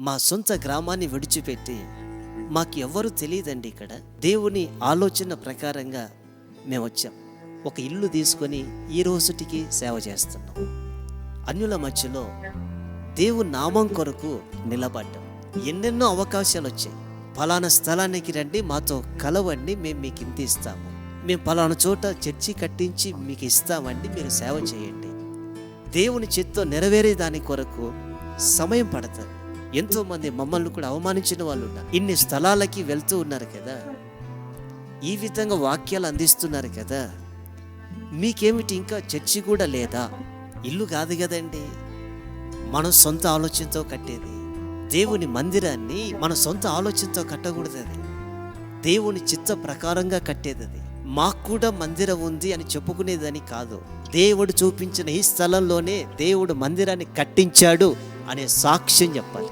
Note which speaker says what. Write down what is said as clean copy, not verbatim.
Speaker 1: మా సొంత గ్రామాన్ని విడిచిపెట్టి మాకు ఎవ్వరూ తెలియదండి. ఇక్కడ దేవుని ఆలోచన ప్రకారంగా మేము వచ్చాం. ఒక ఇల్లు తీసుకొని ఈ రోజుటికి సేవ చేస్తున్నాం. అన్యుల మధ్యలో దేవుని నామం కొరకు నిలబడ్డాం. ఎన్నెన్నో అవకాశాలు వచ్చాయి. ఫలానా స్థలానికి రండి, మాతో కలవండి, మేము మీకు ఇంత ఇస్తాము, మేము ఫలానా చోట చర్చి కట్టించి మీకు ఇస్తామండి, మీరు సేవ చేయండి. దేవుని చిత్తం నెరవేరే దాని కొరకు సమయం పడతారు. ఎంతోమంది మమ్మల్ని కూడా అవమానించిన వాళ్ళు ఉన్నారు. ఇన్ని స్థలాలకి వెళ్తూ ఉన్నారు కదా, ఈ విధంగా వాక్యాలు అందిస్తున్నారు కదా, మీకేమిటి ఇంకా చర్చి కూడా లేదా? ఇల్లు కాదు కదండి మనం సొంత ఆలోచనతో కట్టేది. దేవుని మందిరాన్ని మన సొంత ఆలోచనతో కట్టకూడదు. అది దేవుని చిత్త ప్రకారంగా కట్టేది. అది మాకు కూడా మందిరం ఉంది అని చెప్పుకునేదని కాదు. దేవుడు చూపించిన ఈ స్థలంలోనే దేవుడు మందిరాన్ని కట్టించాడు అనే సాక్ష్యం చెప్పాలి.